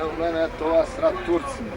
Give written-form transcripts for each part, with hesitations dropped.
Evo mene, eto ova srat Turcima.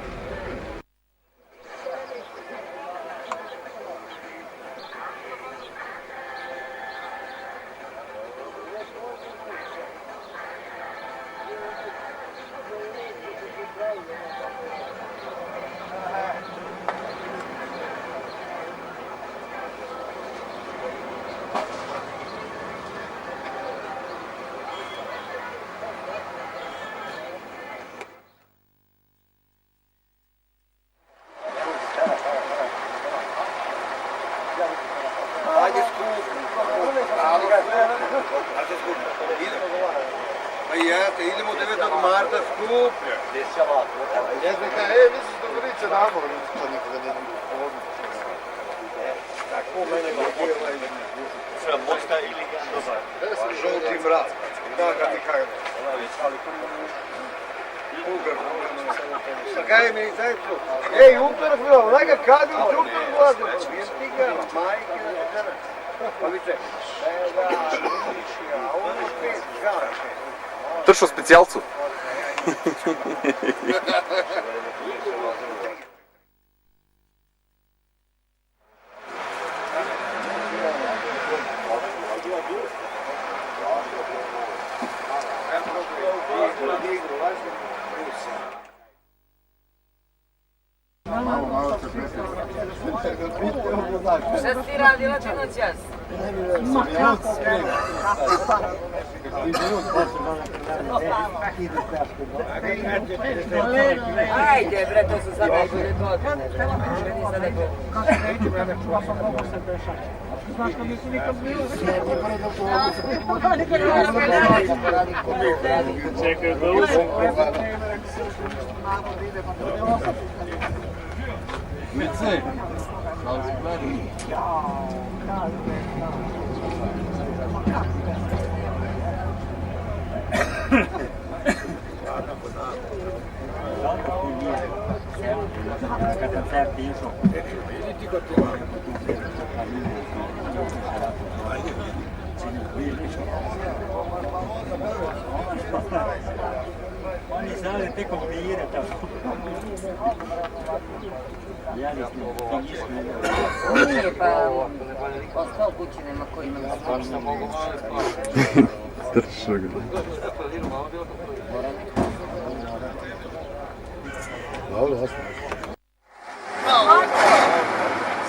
Idemo 9. marta skuplje. Jeznika, misliš da vrice damo, to nikada ne idemo. Tako mene gledala i sramota ili dobar. Žolti mrak. Da, kad ti kažem. Kaj mi, daj to. Ej, utorak bilo, onaj ga kadi u utorak vlade. Jer ti ga, majke da te dana. Pa vidite, a ovo je pet žaraše. Тршо специјалцу. Šta si radila ti noćas? Ajde bre, to su sad najbolje godine. Znaš kad nisu nikad bilo? Čekaj da uzem. Mice, ali si gledali? Kada certi išao. Oni znali te kombinire tako. Ja ne znam, ti nisam. Nije pa ostao kući, nema koji ima. Тршо го. Dobro, osmo.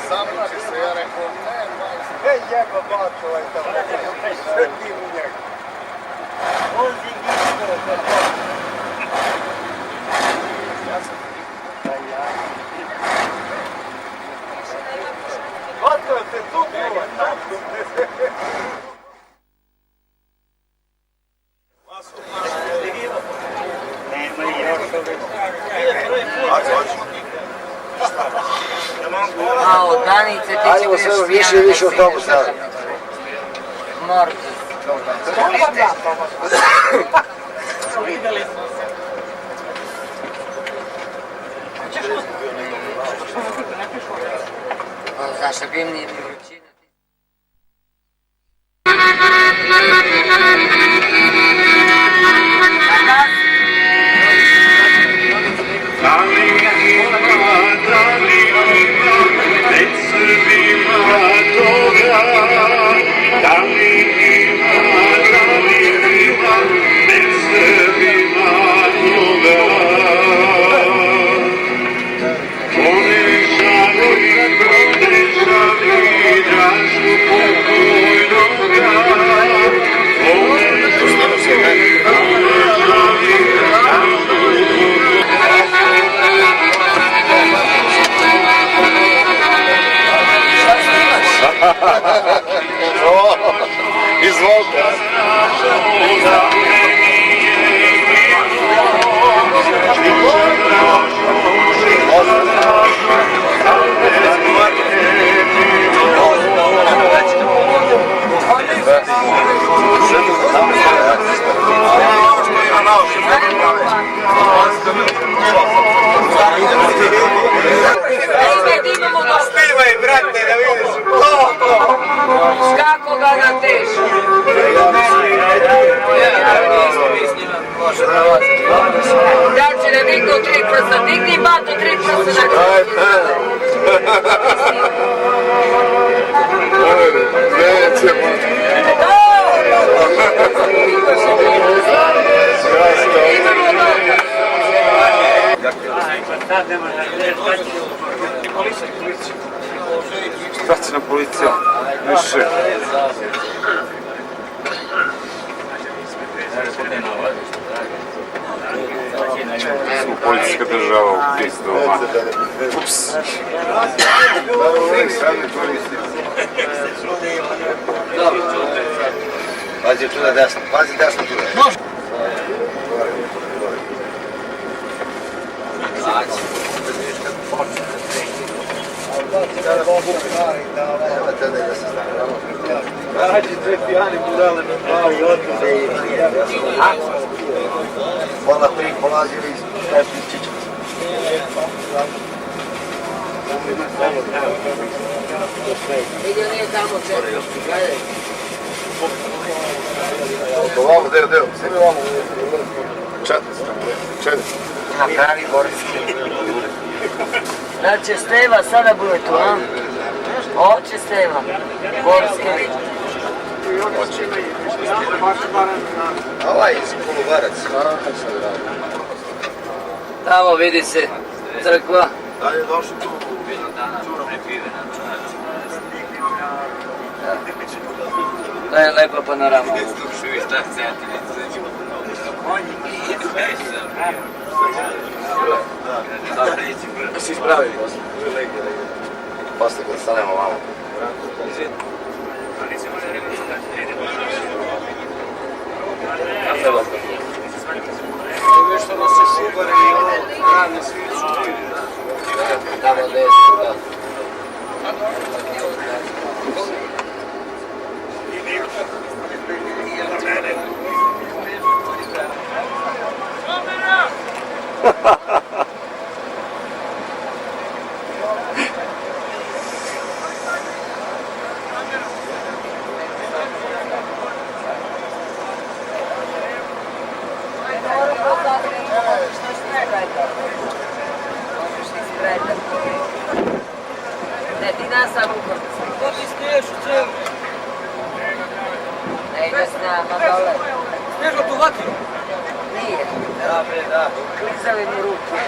Samo će se, ja rekao, ne, majster. Ej, jeba bačo ovaj tamo. Sve ti u njega. On si gdje. Ja sam Vatro te tuklo. A od Danice ti će budeš pijana više od toga staviti. Mortis. Zašto bi im nije vrućina? Oh, Izvolite. Snivaj, brate, da vidiš. Kako ga nateš? Ja ću da dignu 3 prsta, digni bato 3 prsta Šta će nam policija? Više. Smo policijska država u Kristova. Ups. Pazi tu da desno, pazi desno tu da. Rađi dve pijani budale na glavu i odmah. Pola tri polazili iz Pešnih Čičevica. Vidio nije tamo četiri, gledaj. Ovamo, deo, sebi ovamo. Četiri. Na pravi borski. Znači Steva sada bude tu, a? Oće Steva, Borski. Ovaj iz Kolubarac. Tamo vidi se crkva. Da li je došao tu? To je lepa panorama. Da si ispravili. Posle kad stanemo ovamo. Nešto da se šubare i rane svi šubari. Tamo desno, da. Ne, ti nas sam ukrti. Ko ti sniješ u cijelu? Ne ide s nama dole. Sniješ ga tu vatru? Nije. Da. Klizali mu ruke.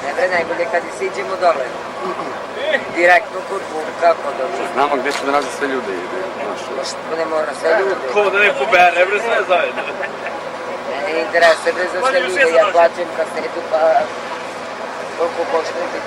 Ne bre, najbolje kad siđemo dole. Direktno kod kako dobro. Znamo gdje će da nađe sve ljude ide. Ne mora sve ljude. Ko da ne pobere, bre, sve zajedno. Mene interesuje bre za sve ljude, ja plaćam kasetu pa koliko košta biti.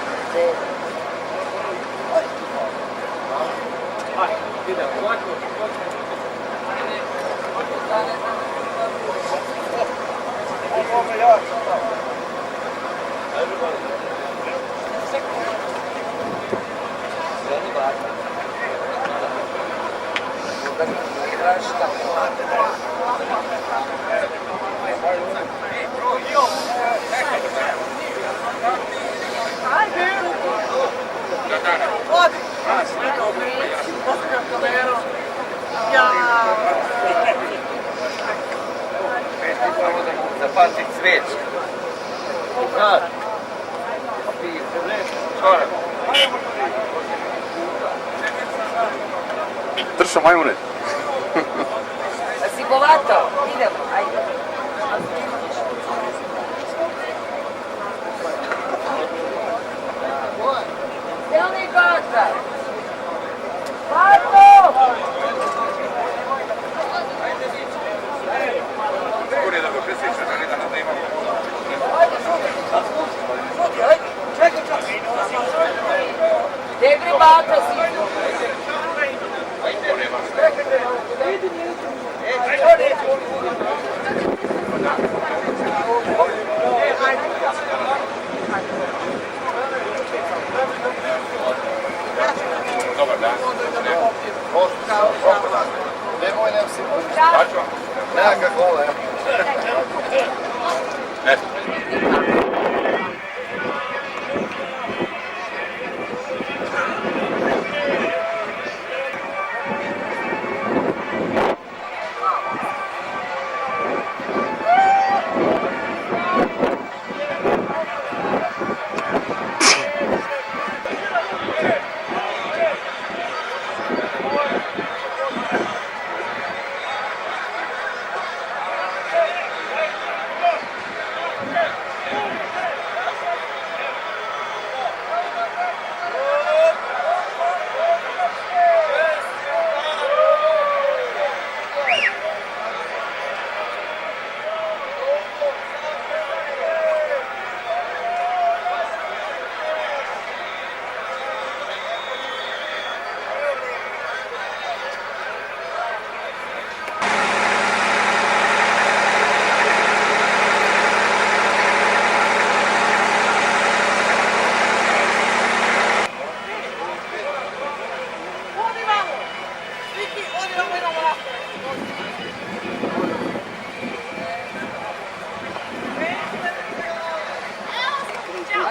Zapaliti cvijeć. Kad? Tršo majmune. A si bovato? Idemo, ajde. Gdje onaj bata? Bato! Gdje Gdje bre baka si? Dobar dan. Nemoj nam se pušiti. Neka hvala.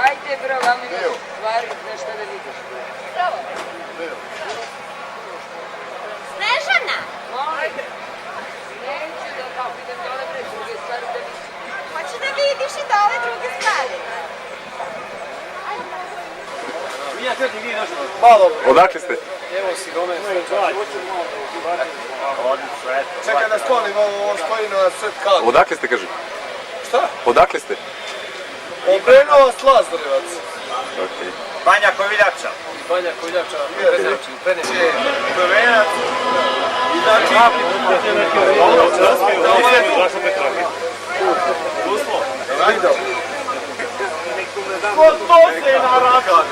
Ajde bro, vam ima stvari nešto da vidiš. Snežana! Ajde. Neću da kao idem dole pre druge stvari da vidim. Hoću da vidiš i dole druge stvari. Odakle ste? Čekaj da sklonim ovo stoji na sred kadra. Odakle ste, kažu? Šta? Odakle ste? Obrenovac Lazarevac. Okej. Banja Koviljača. Banja Koljača, Prvenac. I znači... Vidio. Ko to se na raka?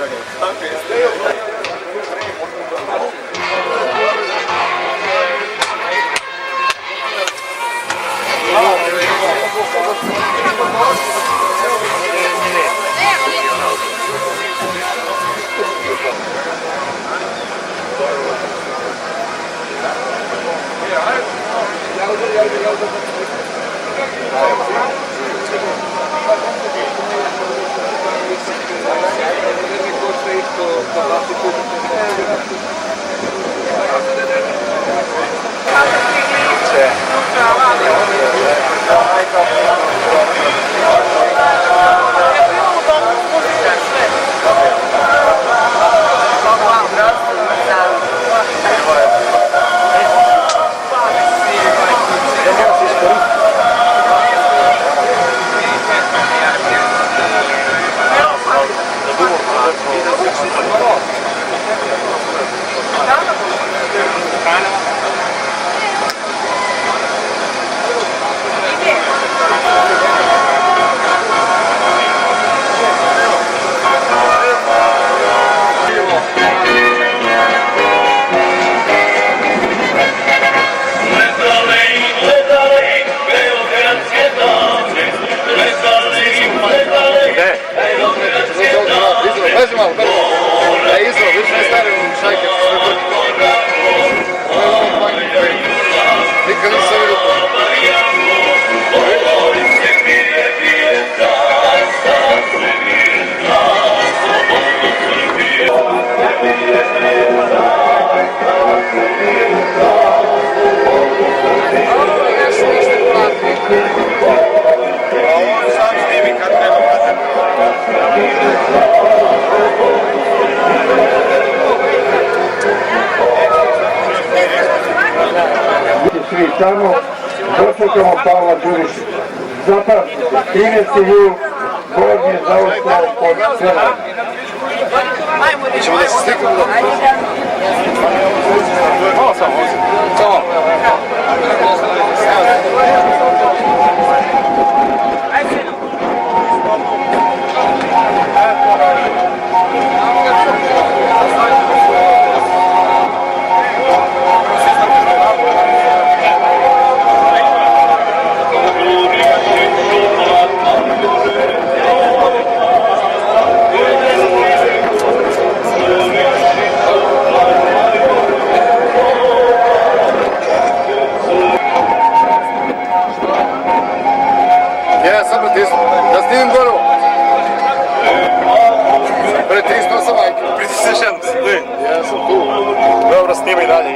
Beži malo, beži malo. Da je izvao, vidiš ne stari u šajke, sve brke. Ovo je ovo banki koji. Nikad nisam vidio to. Ovo je naš nešto plakne. A on sam snimi kad treba. Svi tamo, dočekamo Pavla Đurišića. Zapamtite, 13. jul, Bog je zaostao pod Selanom. Ćemo da se slikamo da... Malo samo, samo. Samo. snima i dalje.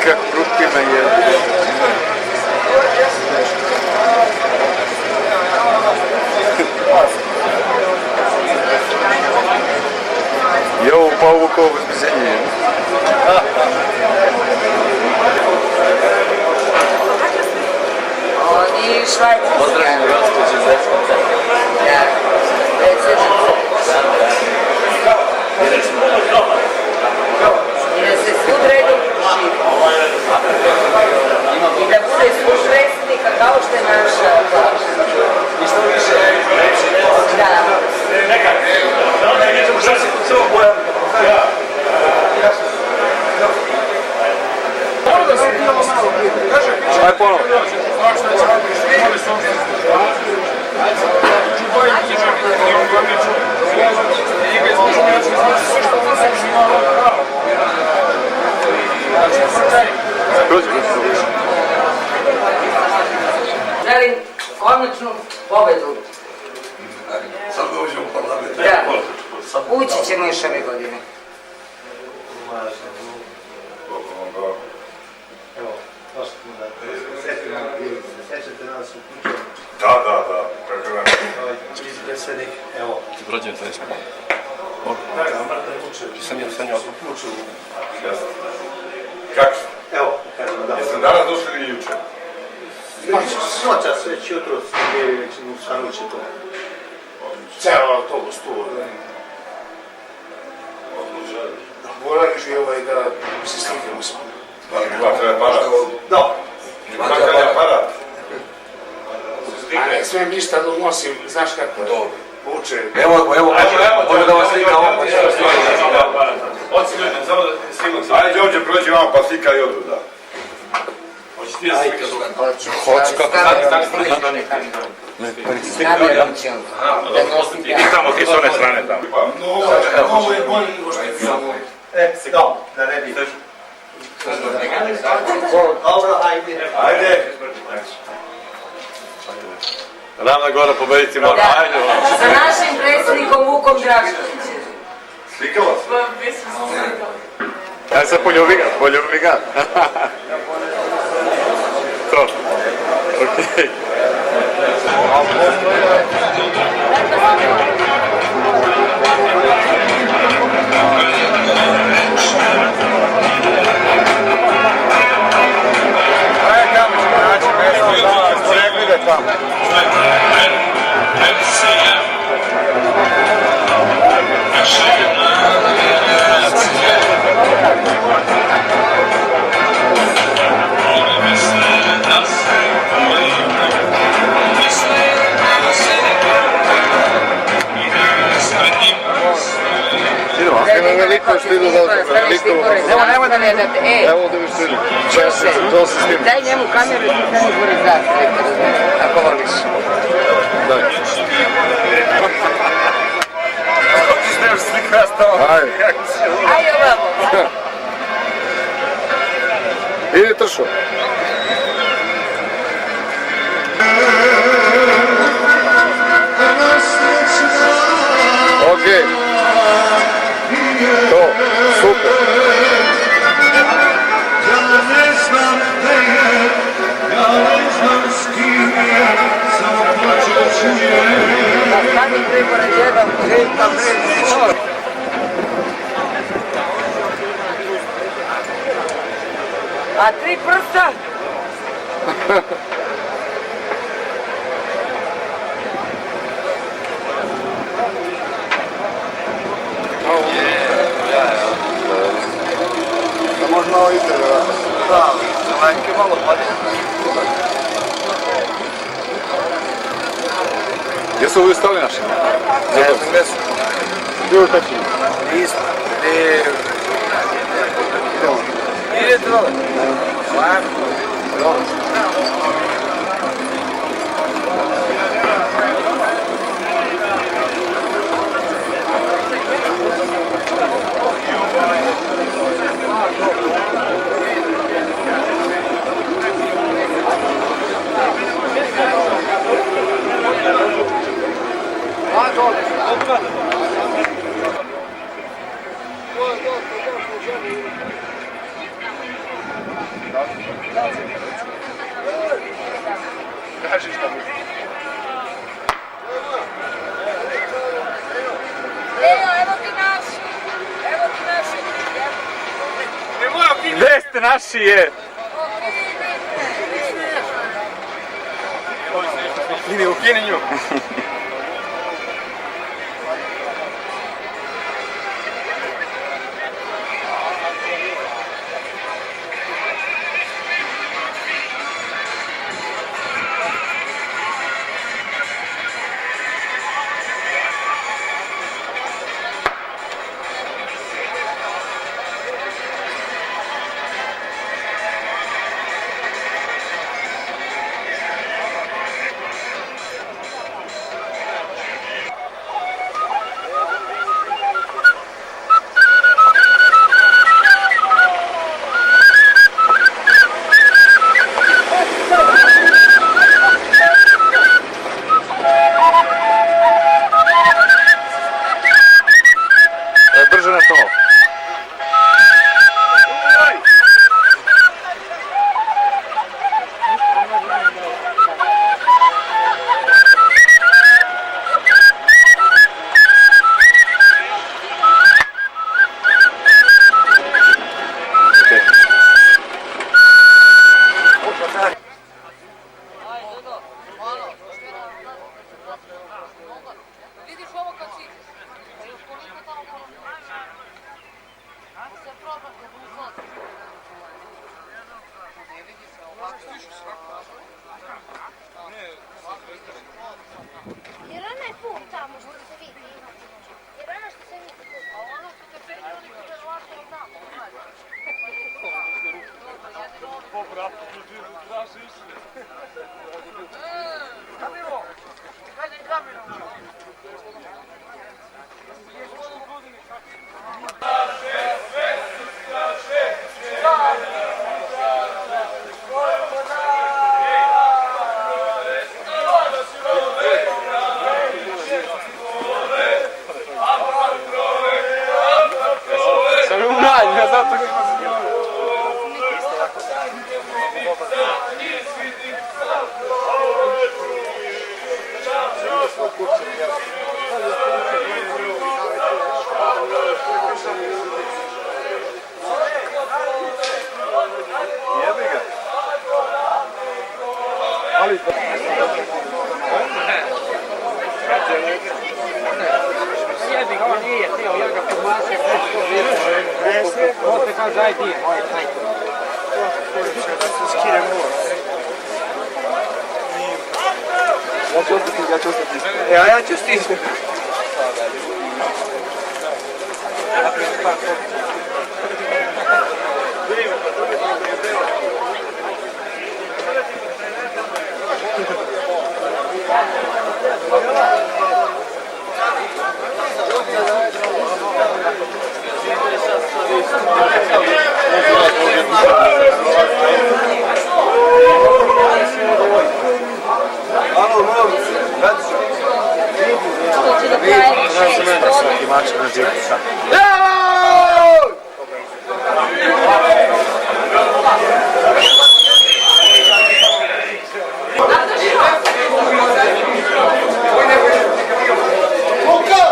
Как фрукты наели. Я упал в укол возбуждения. Oni švajcarski. Pozdravljam gospođu Zecka. Da, predsjednica. I da se svud redom puši. I da bude svud predsjednika kao što je naša. I što više reći. Da. Šta si kod svog boja? Aj ponovo. Želim konačnu pobedu. Sad da uđemo u parlament. Da. Ući ćemo još ove godine. Da. Kako nam? Predsjednik, evo. Rođen to nešto. Sam ja sanjao. Kako ste? Evo, kažem da. Jeste danas došli ili jučer? Noćas već jutro je već u Sanući to. Ceo autobus tu. Morali bi da se slikamo s vama. Ima treba aparat. Da. Ima treba aparat. A ne smijem ništa da unosim, znaš kako je? Dobro. Vuče. Evo, može da vas slika ovo. Ajde, Đorđe, prođi vam pa slika i odu, da. Hoću kako namjerom ću. I tamo ti s one strane tamo. Ovo je bolje nego što je bilo. Da ne bi. Dobro, ajde. Ajde. Ravna Gora pobediti mora. Ajde. Sa našim predsjednikom Vukom Draškovićem. Slikala se? Aj sad poljubi ga. To. Okej. Veliko što idu za veliko. Nemoj da ne date. Evo da viš sviđu. To se snima. Daj njemu kameru i ti stani gore zastave, ako voliš. Daj. Nemaš sliku, ja stavam. Ajde. Ajde ovamo. Idi tršo. Okej. To, super. A 3 prsta? Da može malo ide, vjerojatno. Da, zelenke malo pade. Gdje su ovi stali naši? Ne znam gdje su. Gdje je tači? Isto. Idete dole. Kažiš da mi. Evo ti naši. Evo ti naši. Gdje ste naši je? Ide, ukini nju. Brže na to. Vidiš ovo kad si ideš. Koliko tamo koliko? Se probam da uzlazi. Ne vidi se ovako. Jer onaj put tamo što se vidi. Jer ono što se vidi. A ono što te penje, oni kada ovako tamo. Sam umanj, ja zato Jebi ga. Ali... Jebi ga, on nije htio, ja ga podmasio, on te kaže, aj ti, aj. Ja ću stisnuti. Alo, molim se, radi se. Luka!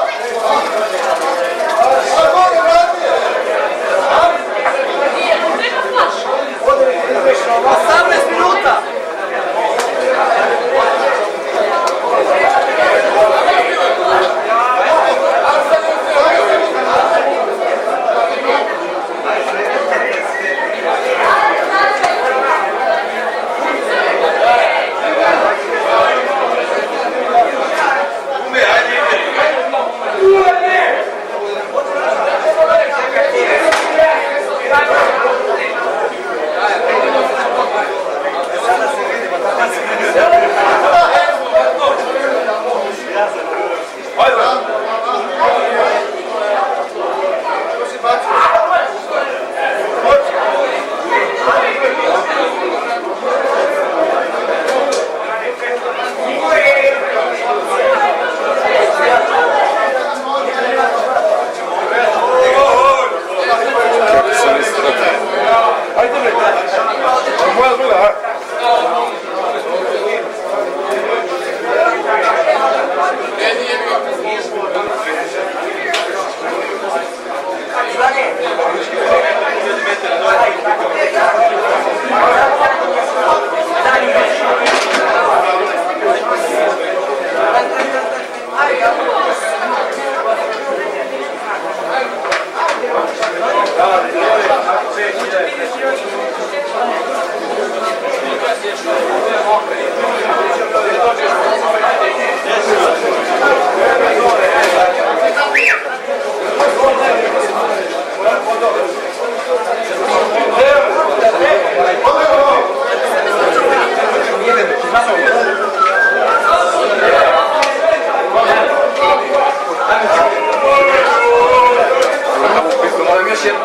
Tamo u pistu, moram još jedno.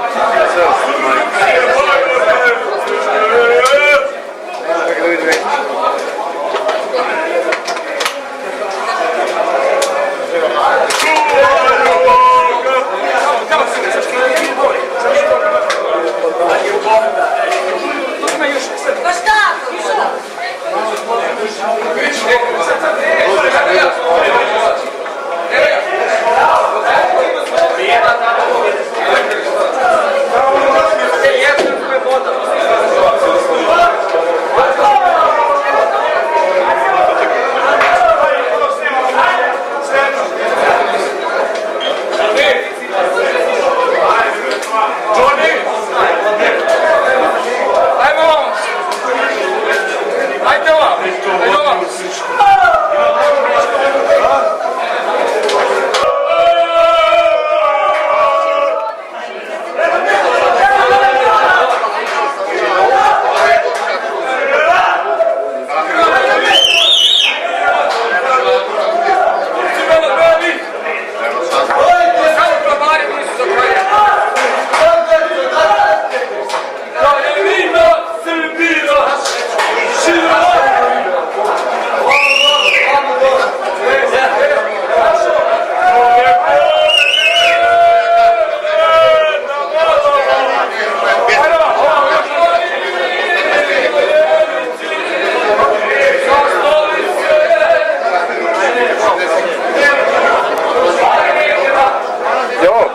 Čekaj da vidim.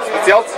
Specijalci.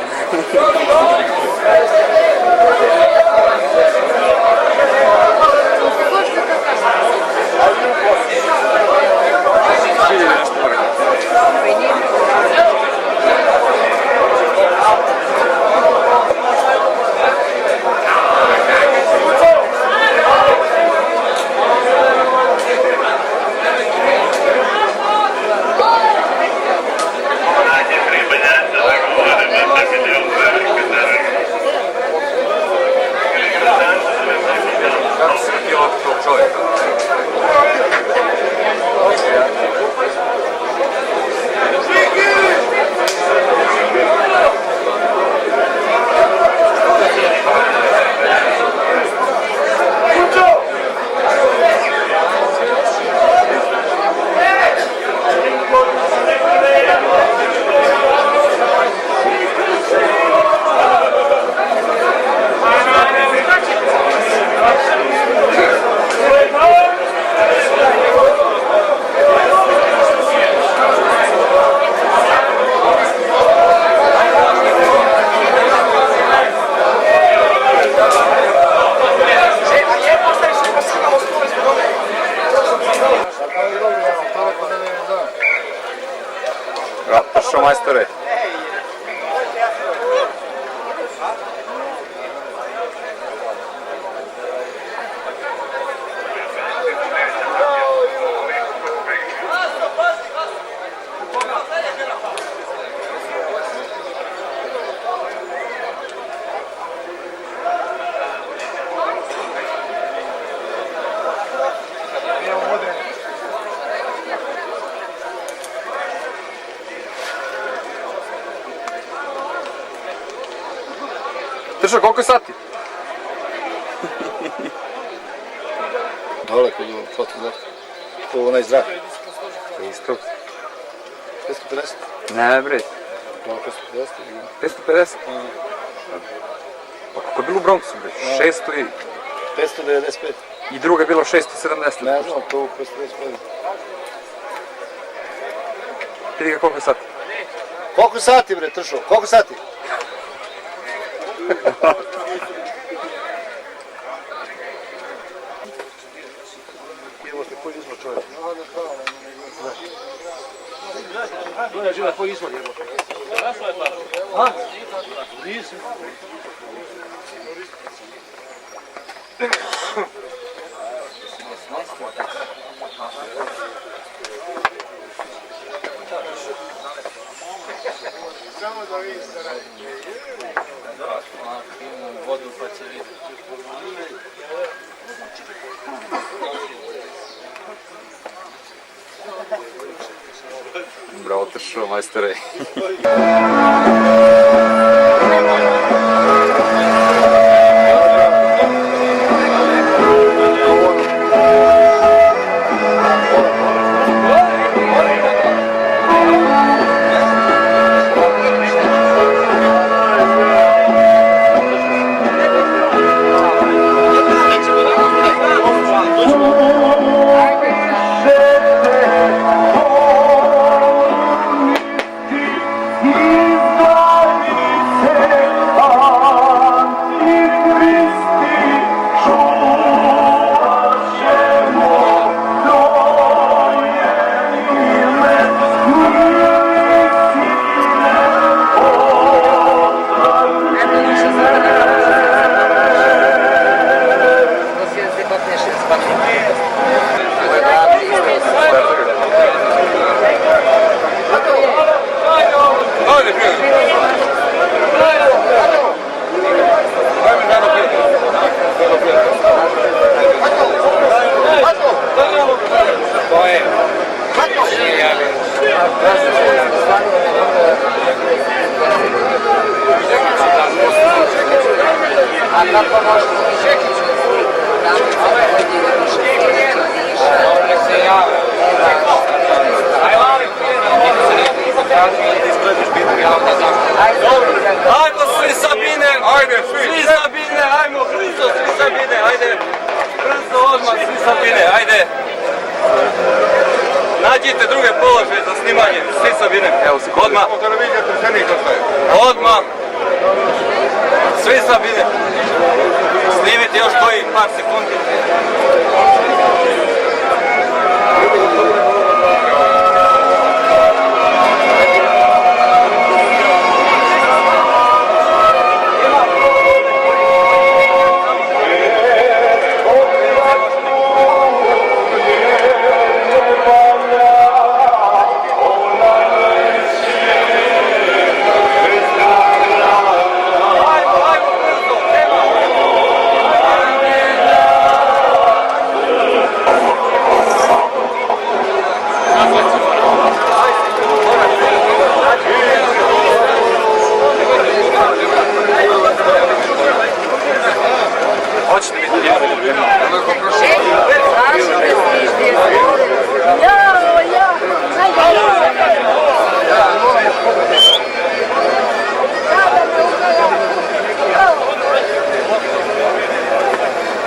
Prošao majstore. Tršo, koliko je sati? Dole kod fotograf. To je onaj zrak. To je isto. 550. Ne, bre. 550. 550? Pa kako je bilo u Bronxu, bre? 600 i... 595. I druga je bilo 670. Ne znam, to 595. Vidi ga koliko je sati. Koliko sati bre, Tršo? Koliko sati? Bravo, tršao, majstore. A kako možemo vidjeti tamo se vodi više diša. Ajmo svi Sabine, ajde svi Sabine, ajmo brzo svi Sabine, ajde. Brzo odmah svi Sabine, ajde. Nađite druge položaje za snimanje, svi Sabine. Evo se odmah. Odmah. Svi Sabine. Snimite još koji par sekundi.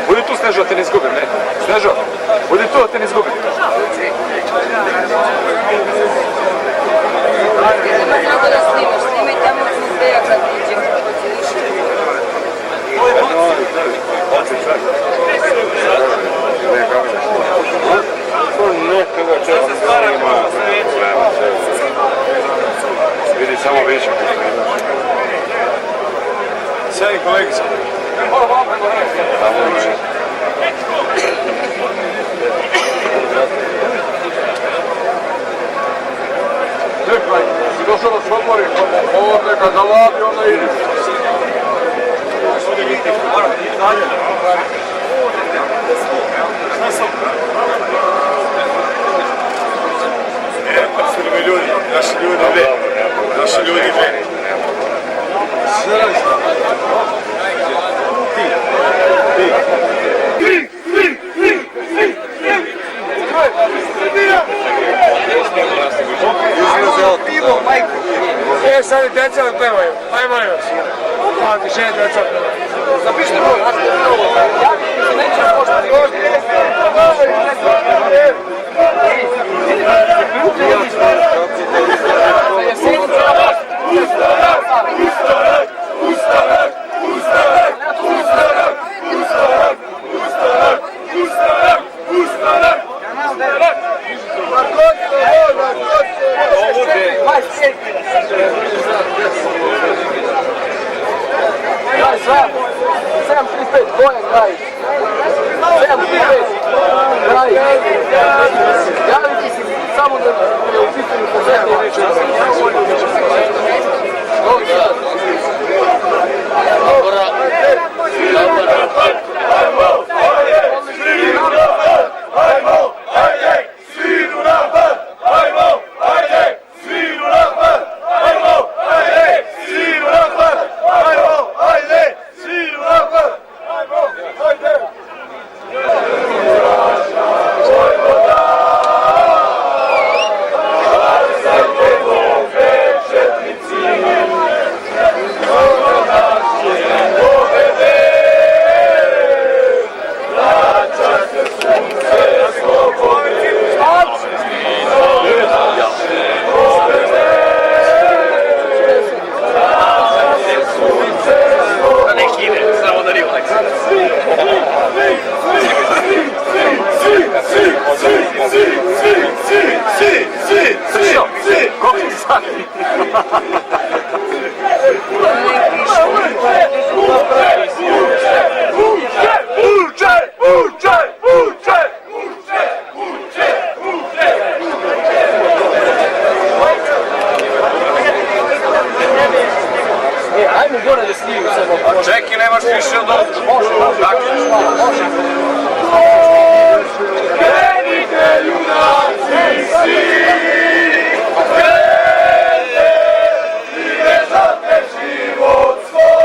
Budi tu, Snežo, da te ne izgubim, ne? Snežo, budi tu, da te ne izgubim. Nema mnogo da snimaš, snimaj tamo Zuzbeja kad uđem, kako će više. Vidi samo više. Sjajni kolegica. Tamo više. Čekaj, si došao da se otvori, ovo neka zalabi, onda ideš. Naši ljudi meni. Sve radi šta? E, sad i deca da pevaju, aj molim vas. Mati, še deca pevaju. Zapišite broj, samo da je u pitanju pozadnje neće Ajmo, ajde, svi idu na Ajmo gore da snimimo sad. A čeki, nemaš više od ovdje. Krenite junaci svi, krenite i vezate život svoj.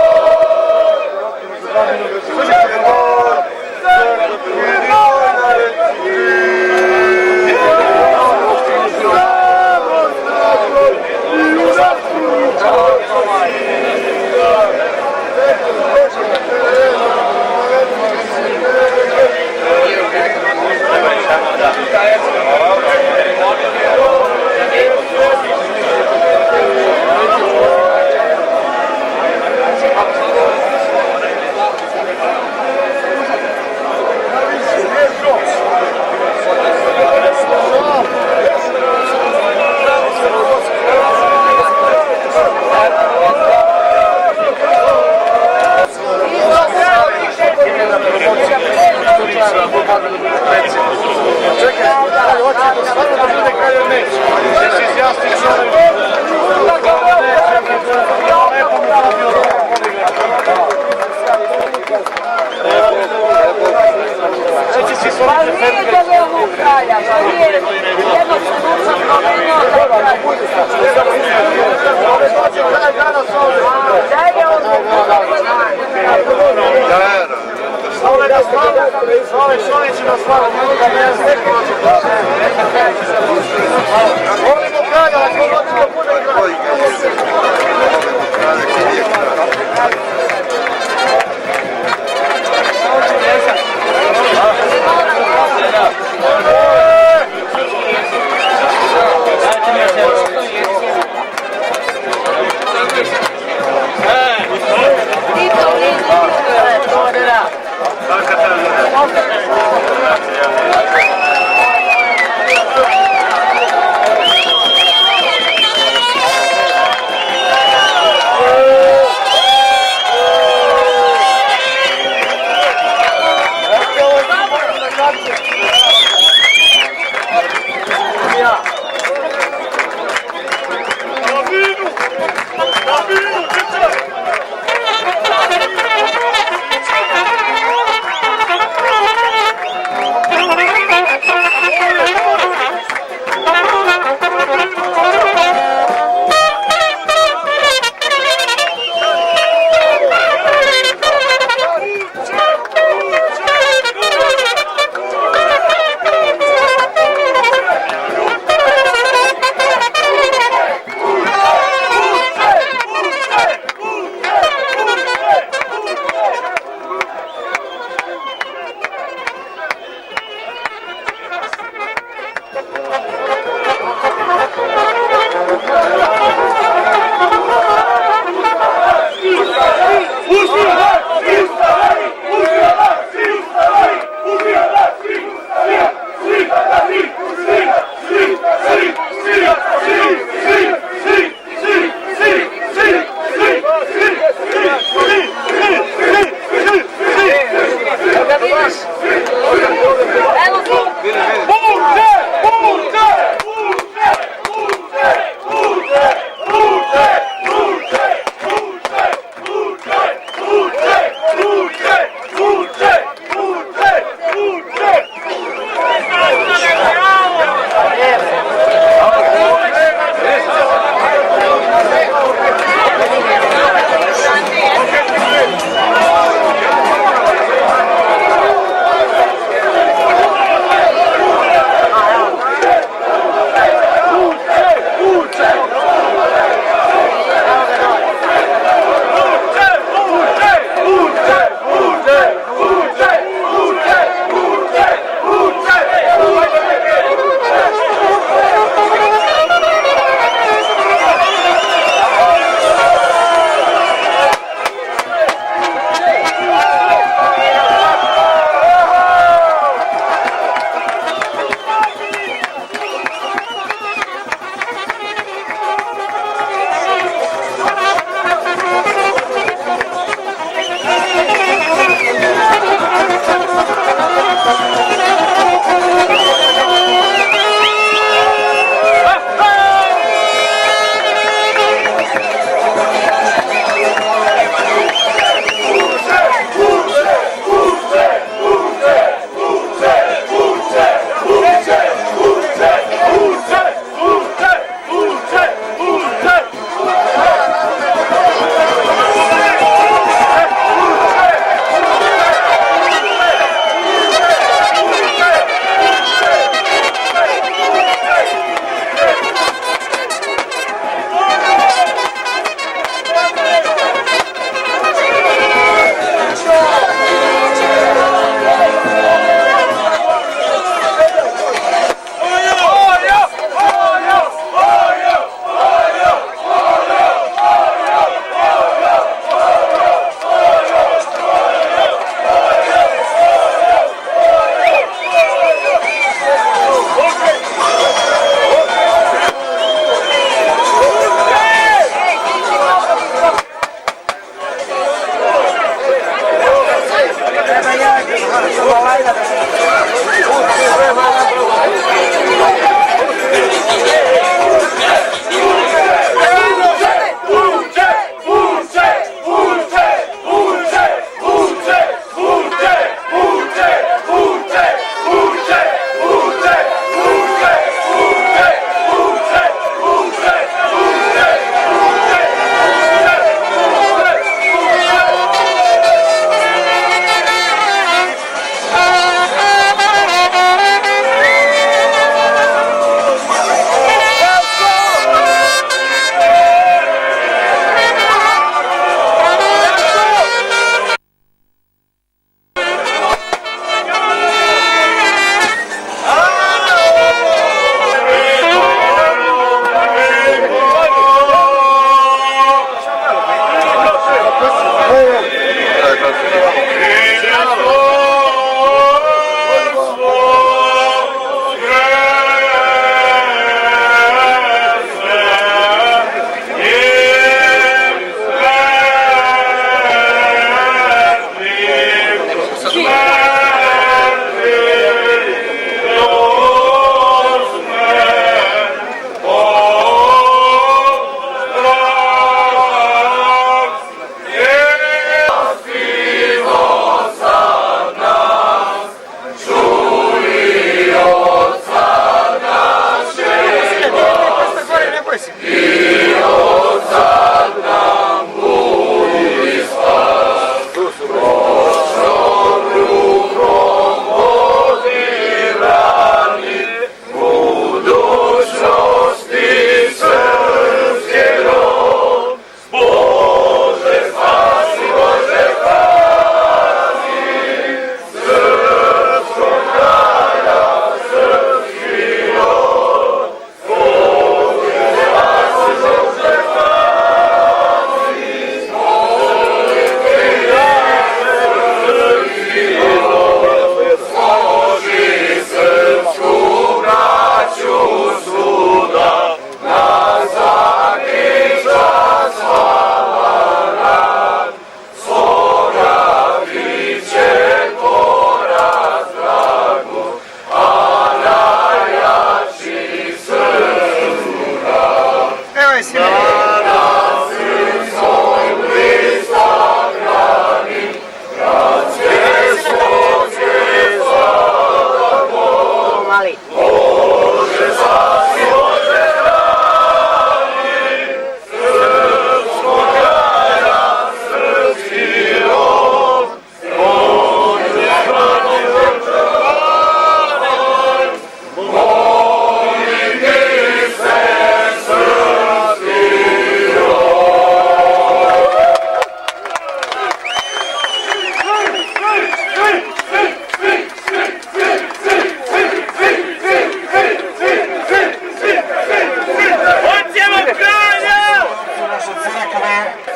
crkve.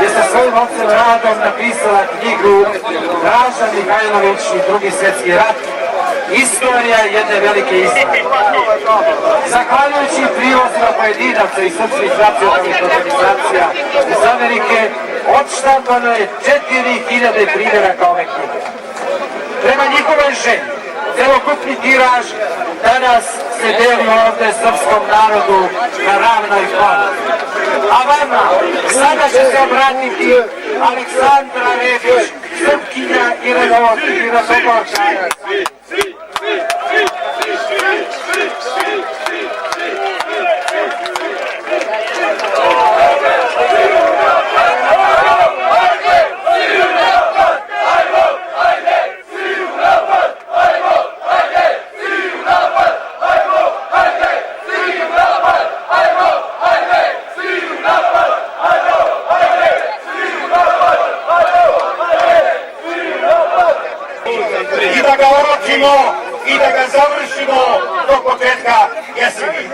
je sa svojim ocem radom napisala knjigu Draža Mihajlović i Drugi svjetski rat, istorija jedne velike istine. Zahvaljujući prilozima pojedinaca i srpskih nacionalnih organizacija iz Amerike, odštampano je 4000 primjeraka ove knjige. Prema njihovoj želji, celokupni tiraž danas se deli ovde srpskom narodu na ravnoj podlozi. A vama sada će se obratiti Aleksandra Rebić, Srpkinja i Ravnogorka. I da ga oročimo i da ga završimo do početka jeseni.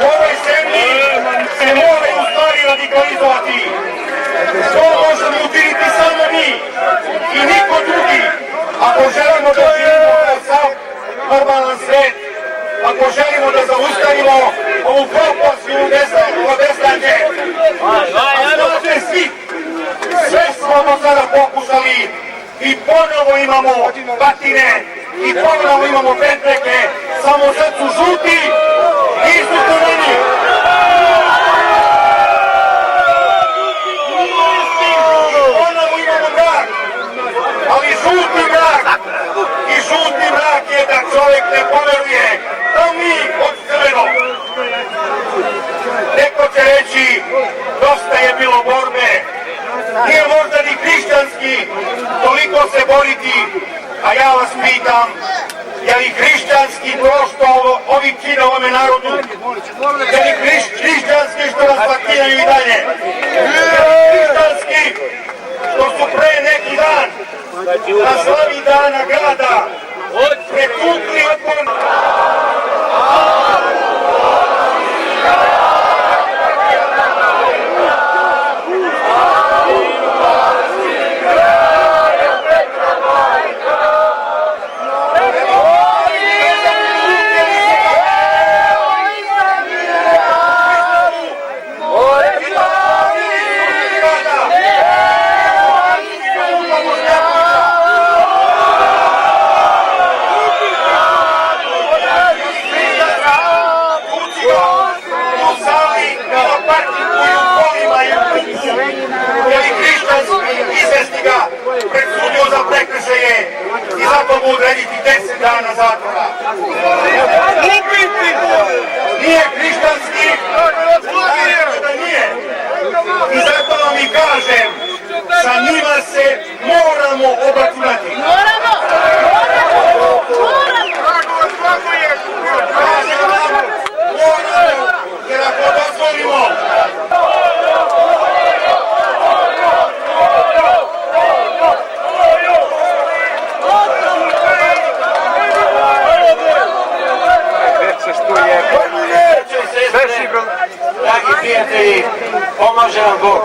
U ovoj zemlji se moraju stvari radikalizovati. To možemo učiniti samo mi i niko drugi. Ako želimo da živimo sam normalan svet, ako želimo da zaustavimo ovu propast i ovu nesnađe, a znate svi, sve smo do sada pokušali i ponovo imamo batine i ponovo imamo pendreke, samo sad su žuti, nisu crveni. reći dosta je bilo borbe. Nije možda ni hrišćanski toliko se boriti, a ja vas pitam, je li hrišćanski to što ovi čine ovome narodu? Je li hrišćanski što nas vakcinaju i dalje? Je li hrišćanski što su pre neki dan na slavi dana grada pretukli otpor? I zato mu odrediti 10 dana zatvora. Nije hrišćanski, da nije. I zato vam i kažem, sa njima se moramo obračunati. Moramo! Jer ako dozvolimo dragi prijatelji, pomaže vam Bog.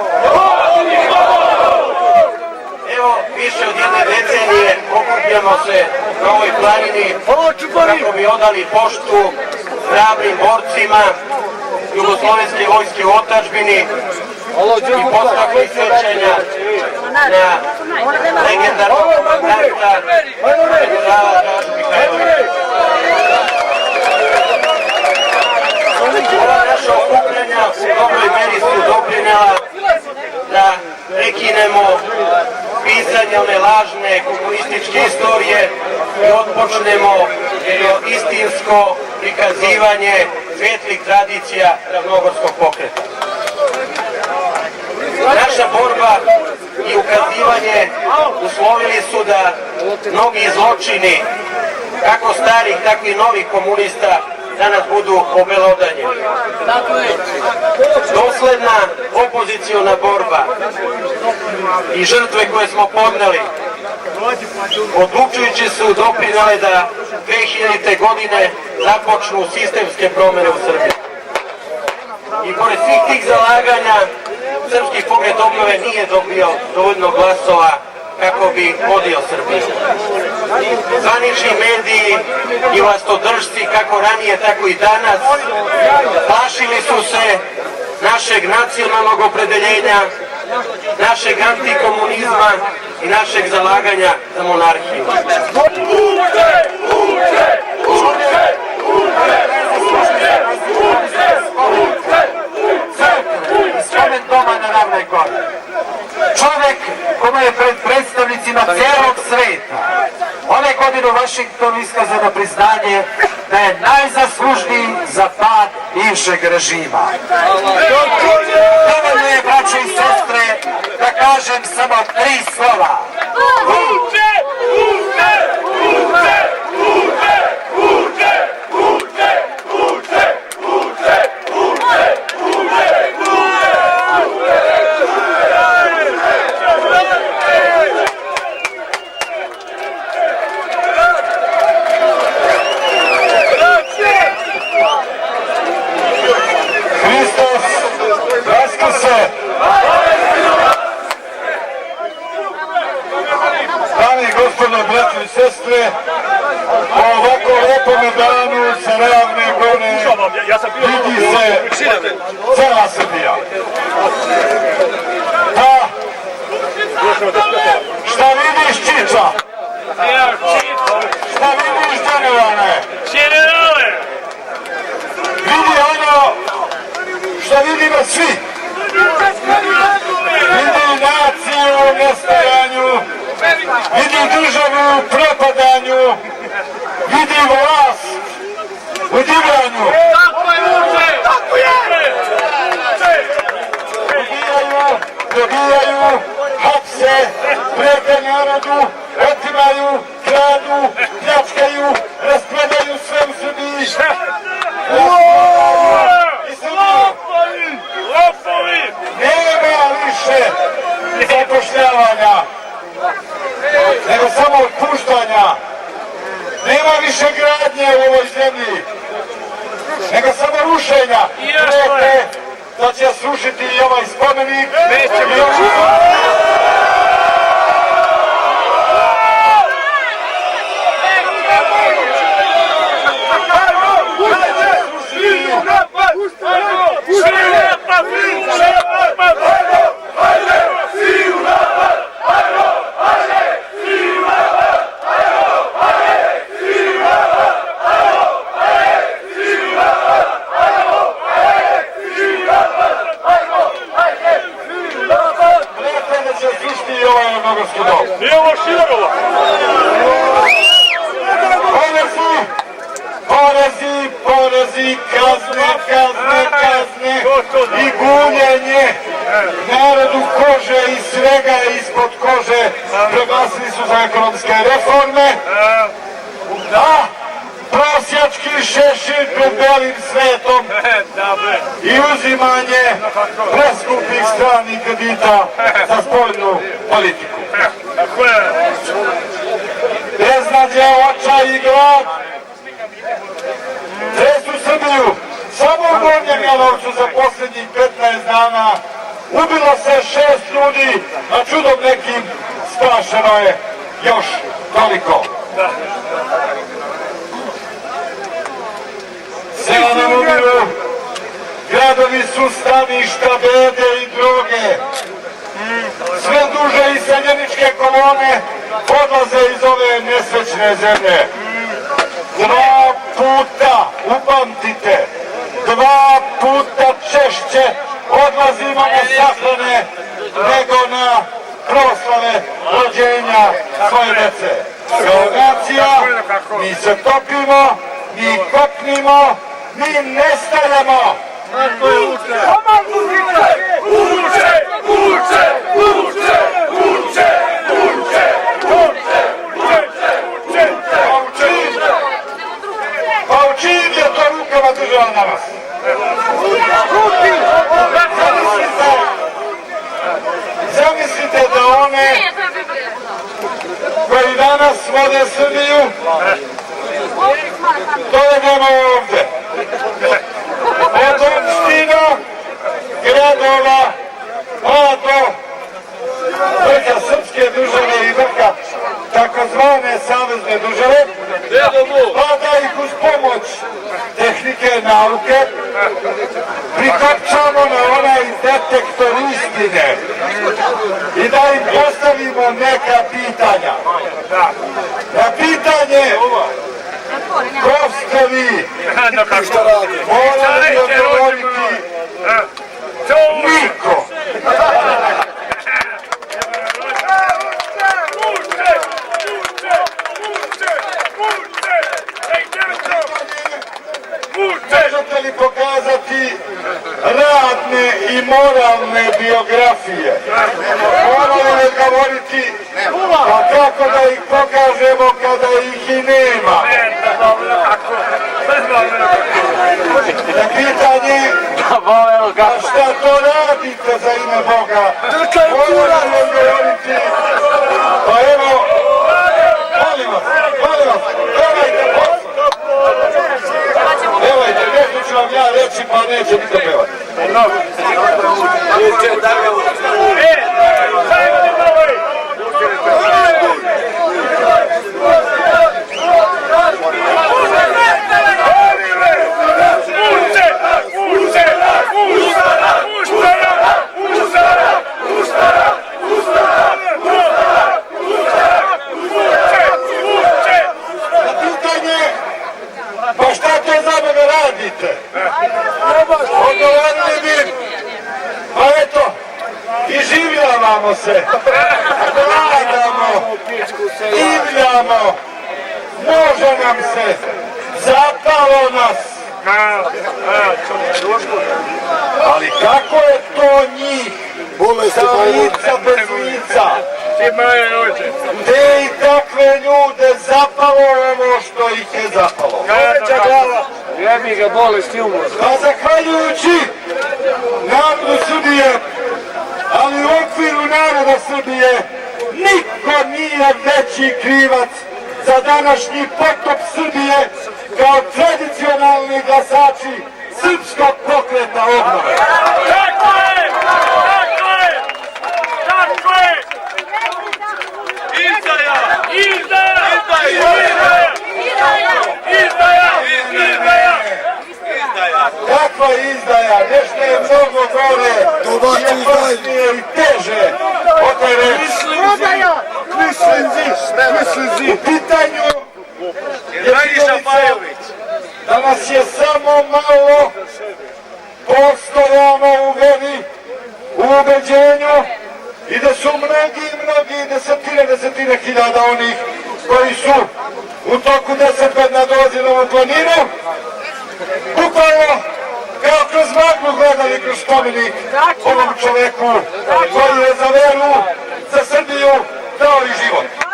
Evo, više od jedne decenije okupljamo se na ovoj planini kako bi odali poštu hrabrim borcima Jugoslovenske vojske u otadžbini i podstakli sećanja na legendarnog komandanta generala Dražu Mihajlovića. Ova naša okupljanja u dobroj meri su doprinela da prekinemo pisanje one lažne komunističke istorije i otpočnemo istinsko prikazivanje svetlih tradicija Ravnogorskog pokreta. Naša borba i ukazivanje uslovili su da mnogi zločini, kako starih, tako i novih komunista, danas budu obelodanjeni. Dosledna opoziciona borba i žrtve koje smo podneli odlučujući su doprinele da 2000. godine započnu sistemske promene u Srbiji. I pored svih tih zalaganja, Srpski pokret obnove nije dobio dovoljno glasova kako bi vodio Srbiju. Zvanični mediji i vlastodržci, kako ranije, tako i danas, plašili su se našeg nacionalnog opredeljenja, našeg antikomunizma i našeg zalaganja za monarhiju. Spomen doma na Ravnoj Gori. Čovek kome je pred predstavnicima celog sveta ove godine u Vašingtonu iskazano priznanje da je najzaslužniji za pad bivšeg režima. Dovoljno je, braćo i sestre, da kažem samo 3 slova. Dame i gospodo, braćo i sestre, po ovako lepome danu sa Ravne Gore vidi se cela Srbija. Pa, šta vidiš, Čiča? Šta vidiš, generale? Vidi ono što vidimo svi. Vidi naciju u nestajanju, vidi državu u propadanju, vidi vlast u divljanju. Tako je! narodu, otimaju, kradu, pljačkaju, raspredaju sve u Srbiji. Nema više zapošljavanja, nego samo otpuštanja. Nema više gradnje u ovoj zemlji, nego samo rušenja. Prijete da će srušiti i ovaj spomenik. Porezi, kazne i guljenje narodu kože i svega ispod kože prebacili su za ekonomske reforme. Da, prosjački šešir pred belim svetom i uzimanje preskupih stranih kredita za spoljnu politiku. Beznađe, očaj i glad tresu Srbiju. Samo u Gornjem Janovcu za posljednjih 15 dana ubilo se 6 ljudi, a čudom nekim spašeno je još toliko. Sela nam umiru, gradovi su staništa bede i droge. Sve duže iseljeničke kolone odlaze iz ove nesrećne zemlje. 2 puta, upamtite, 2 puta češće odlazimo na sahrane nego na proslave rođenja svoje dece. Kao nacija, mi se topimo, mi kopnimo, mi nestajemo. Pa u čijim je to rukama država na vas? Zamislite da one koji danas vode Srbiju dovedemo ovde. Od opština, gradova, pa do vrha srpske države i vrha takozvane savezne države, pa da ih uz pomoć tehnike nauke prikopčamo na onaj detektor istine i da im postavimo neka pitanja. Na pitanje ko ste vi, morali odgovoriti niko. Možete li pokazati radne i moralne biografije? Morali li govoriti, pa kako da ih pokažemo kada ih i nema? Na pitanje, a šta to radite za ime Boga? Morali li odgovoriti, pa evo, molim vas, pevajte posao. Pevajte, nešto ću vam ja reći, pa neće niko pevati. Pa šta to za Boga radite? Odgovorili bi, pa eto, iživljavamo se, gledamo, divljamo, može nam se, zapalo nas. Ali kako je to njih, sa lica bez lica, Te i takve ljude zapalo ovo što ih je zapalo. Jebi ga bolesti umor. A zahvaljujući narodu Srbije, ali u okviru naroda Srbije, niko nije veći krivac za današnji potop Srbije kao tradicionalni glasači Srpskog pokreta obnove. Tako je! Tako je! Tako je! Izdaja! Izdaja! Izdaja! Izdaja! Izdaja! Izdaja! Kakva izdaja? Nešto je mnogo gore, je opasnije i teže od te reči. U pitanju je činjenica da nas je samo malo postojano u veri, u ubeđenju i da su mnogi desetine hiljada onih koji su u toku 10 godina dolazili u ovu planinu, bukvalno kao kroz maglu gledali kroz spomenik ovom čoveku koji je za veru, za Srbiju dao i život. A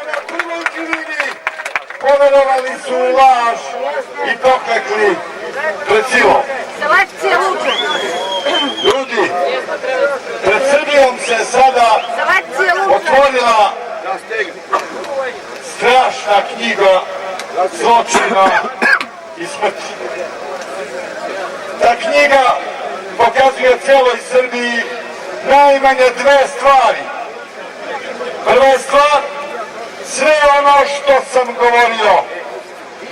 na drugoj krivini poverovali su u laž i poklekli pred silom. Ljudi, pred Srbijom se sada otvorila strašna knjiga zločina i smrti. Ta knjiga pokazuje cijeloj Srbiji najmanje dve stvari. Prva je stvar, sve ono što sam govorio,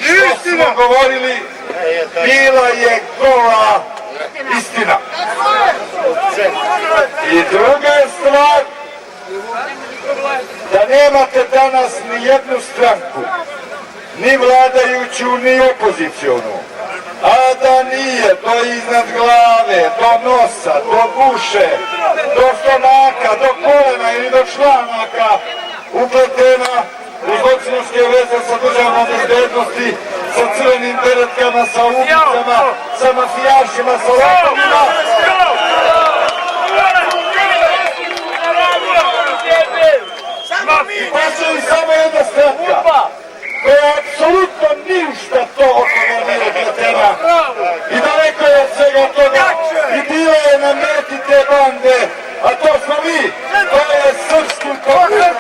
što smo govorili, bila je gola istina. I druga je stvar, da nemate danas ni jednu stranku, ni vladajuću, ni opozicionu, a da nije do iznad glave, do nosa, do guše, do stomaka, do kolena ili do članaka upletena u zločinačke veze sa državnom bezbednosti, sa crvenim beretkama, sa ubicama, sa mafijašima, sa lopovima. I postoji samo jedna stranka koja apsolutno ništa to oko toga nije upletena i daleko je od svega toga i bila je na meti te bande, a to smo mi, to je Srpski pokret.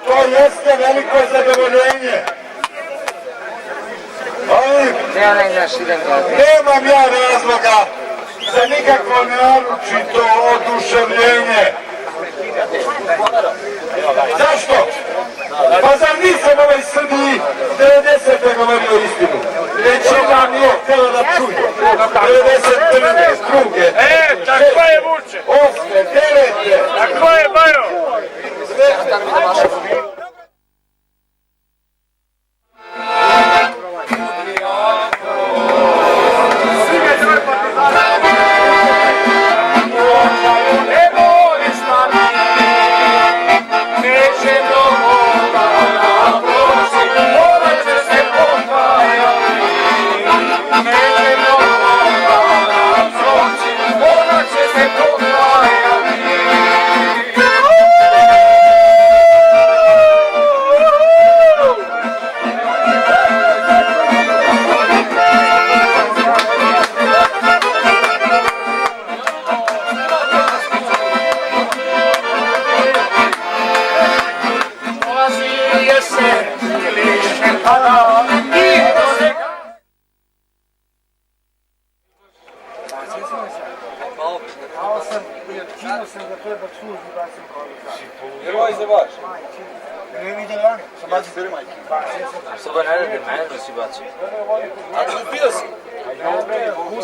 To jeste veliko zadovoljenje. Ali nemam ja razloga za nikakvo naročito oduševljenje. Zašto? Pa zar nisam ovoj Srbiji 90. govorio istinu? Većina nije htjela da čuje. 91. druge. Tako je Vuče! 8. 9. Tako je Bajo!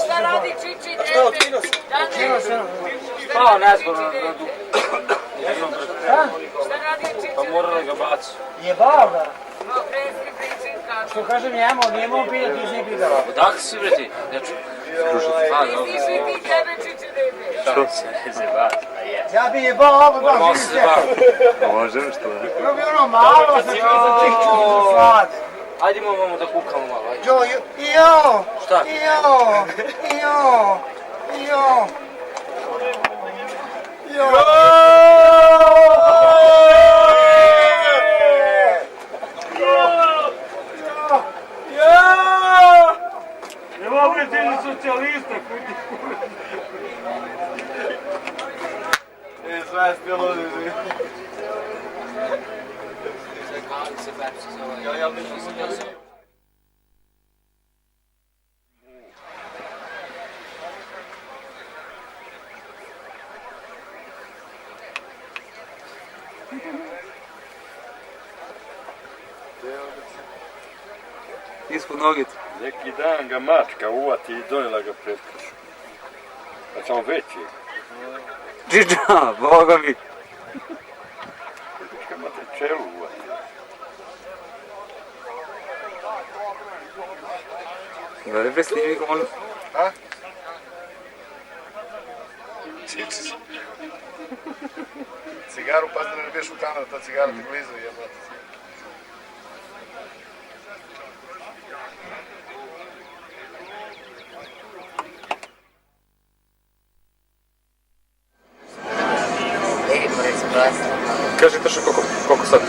Šta radi Čiči? Šta otkino si? Pao nezgodno na dupu. Šta radi Čiči? Pa morali ga baci. Jebao ga. Presri pričinka. Što kažem njemu, nije mu pitati iz njih pitala. Odakle si bre ti? Dečko. Nisi ti tebe Čiči ne ide. Što? Ja bi jebao ovo baš Možemo se baviti. Možemo što ne? Bilo bi ono malo, sa čim za čihću za slade. Ajde imamo da kukamo malo, ajde. Jo. Šta? Ispod nogice. Neki dan ga mačka uvati i donijela ga pred kuću. A sam veći. Džiđa, boga mi. Mačka mate čelu uvati. Gledaj pre snimi ga molim. A? Cici. Cigaru, pazi da ne biješ u kanu, ta cigara ti blizu jebate. Lijepo rasprostano. Kaži tačno koliko sad?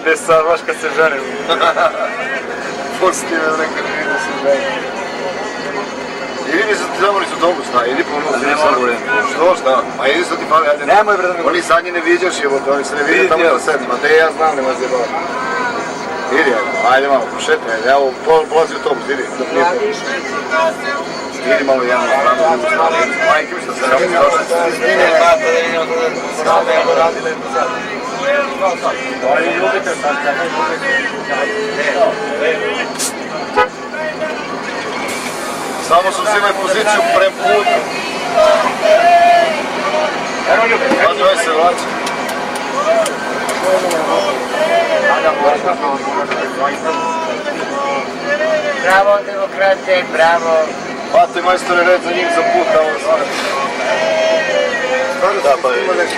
Gdje sad baš kad se ženim? Pozitivno rekao da vidim da se želim. Ili mi su ti zamori su dobu sta, ili po ono nema vremena. Što šta? Ma ili su ti pali, ajde. Nemoj bre da mi Oni zadnji ne viđaš jebote, oni se ne vide tamo do sedma. Ma te ja znam, nema se bavati. Idi, ajde malo, prošetaj, ajde, evo, polazi autobus, idi, dok nije po. Idi malo javno stranu, drugu stranu. Majke mi što se ne mogu došli. Ne, tako da je sada evo radile do sada. Oni ljubite sad, ja ne ljubite. Samo su uzimaju poziciju prem puta. Pa zove se vraća. Bravo demokrate, bravo. Pate majstore red za njim za puta, ovo sad. Da, pa ima nešto.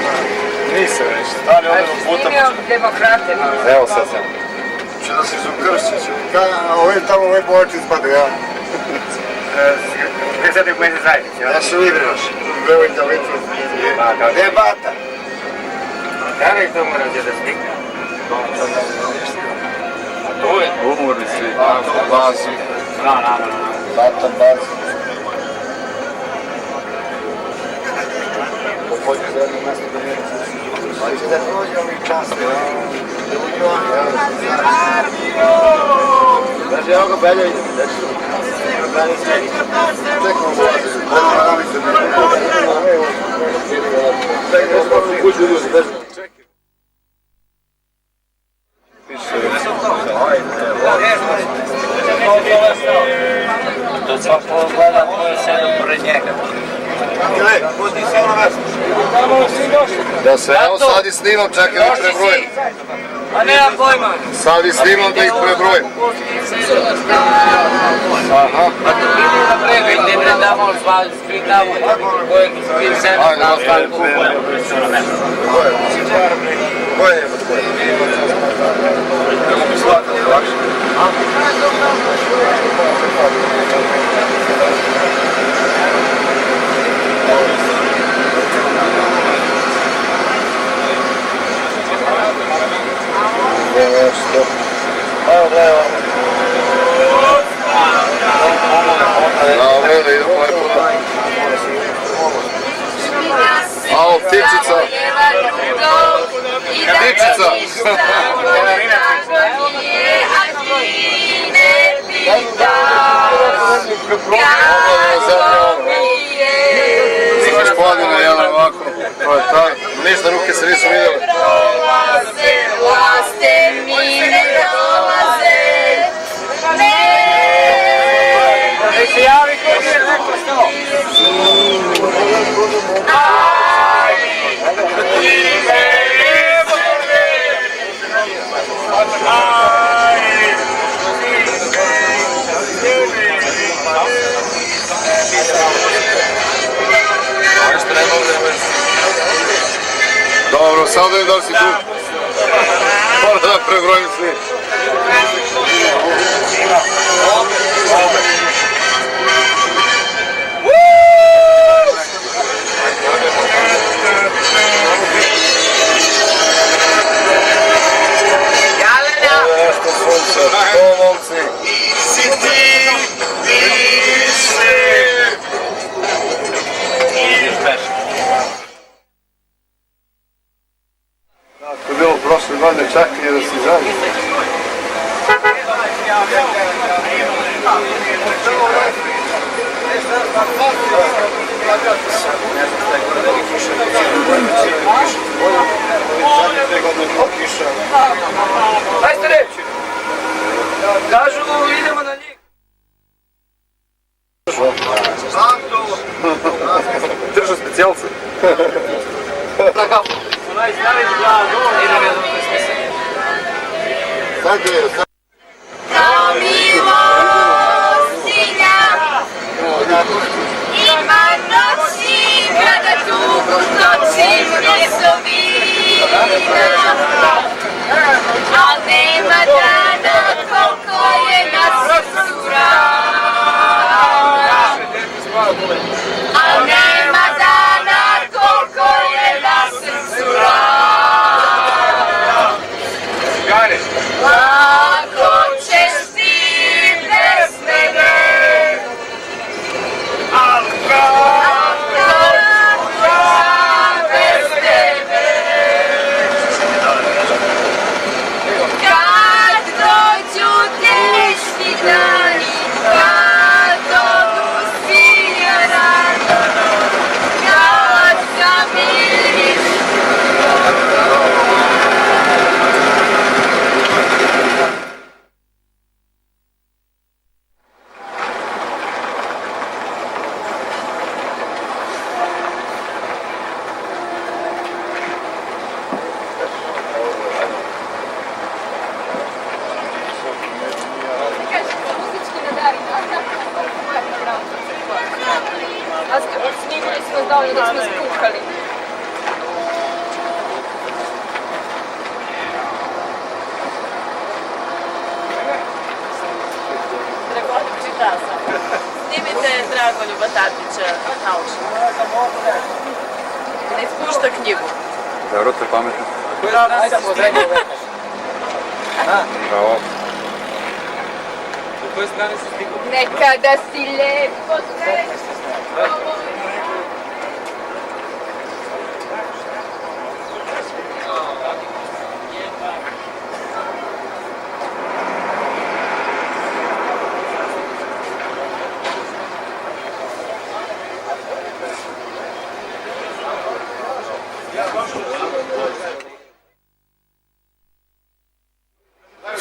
Nisam nešto. Stani ovdje puta. Demokrate malo. Evo sad sam. Če da si zukršćić. Ovi tamo ovaj boči spade, ja. Gdje sad nek meni zajednici? Ja se igraš. Veloj da litru. Gdje je bata? Kada ih to mora gdje da stikne? To je? Umorni svi. Bata, bazi. Bata, bazi. Pođe za jedno mjesto da nije. Pa će da prođe ovih časti. Znači, evo ga Belja ide. Čekamo ulazi. Čekamo u kuću ljudi. To svako gleda ko je sedam pored njega. Budi se ono nas. Da se, evo sad i snimam, čekaj da ih prebrojim. A nema pojma. Sad i snimam da ih prebrojim. Aha. Pa tu vidi na brega i ne bre damo svi tamo kojeg svi sedam na svaku kupujem. Koje je? Ne mogu shvatiti, lakše. Evo gledaj ovo. Dobro, da idemo ovaj puta. Alo, ptičica. Ptičica. Svaš podine, jedan ovako. To je taj. Ništa, ruke se nisu vidjeli. Nek se javi ko ti je rekao što? Dobro, samo da vidim da li si tu. Moram da prebrojim svi. Ovo je nešto sunce, to momci. To je bilo prošle godine čak nije da si žali. Dajte reći. Kažu idemo na njih. Držu specijalce. Onaj stavi glavu. Idem jednom da smislim. Sad je, Na milostinja ima noći kada tugu točim mjesovina, al nema dana koliko je na srcu rana, al nema dana koliko je na srcu rana. Ako ćeš ti bez mene, ako ja bez tebe, kad dođu teški dani, kad dođu svinja rana, kad zamiriš snimili smo dovoljno da smo skuhali. Dragoljub Čitasa. Snimite Dragoljuba Tatića naučno. Ne ispušta knjigu. Dobro, to je pametno. Bravo. U kojoj strani si stigao? Nekada si lepo srećno.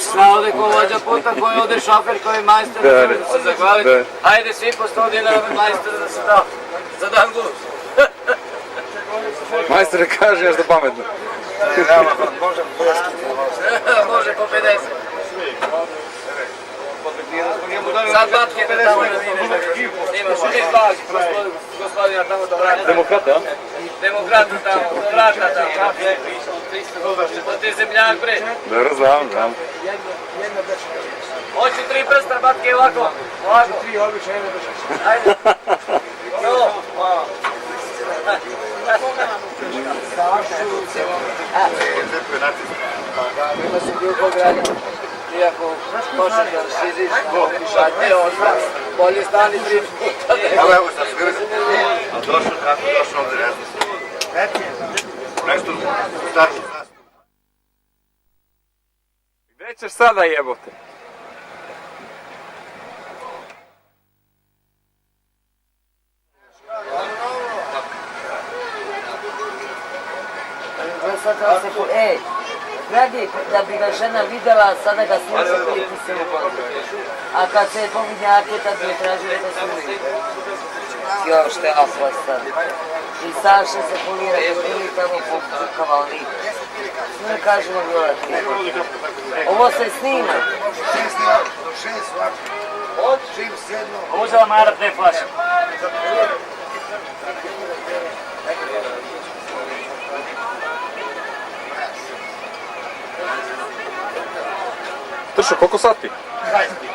Šta ode ko vođa puta, koji ode šofer, koji majster, da se zahvaliti. Hajde svi po 100 dinara majstora da se da za dan gluš. Majster kaže još da pametno. Može po 50. Sad batke da tamo da vidiš. Imaš uvijek bag, gospodina tamo do vrata. Demokrata, a? Demokrata tamo, do vrata tamo. To ti je zemljak, bre. Dobro, znam. Hoću 3 prsta, batke, ovako. Ovako. 3 obično, jedno držaš. Ajde. Prvo. Ima se bio kog radi. Iako počeš da šiziš, šatne odmah, bolje stani 3 puta. Evo sam skrizio. A došao kako došao ovdje, ne znam. Nešto starši nas. Gdje ćeš sada jebote? Ej, radi, da bi ga žena vidjela, sada ga sluša koliko se ugodno. A kad se je pominjake, tad bi je tražila da se uvijek. Jo, što je opastan. I Saša se polira, kad bili tamo pokukava oni. Ne kažemo gledati. Ovo se snima. 6 svaki. Od čim sedno. Uzela Mara te flaše. Tršo, koliko sati? 20.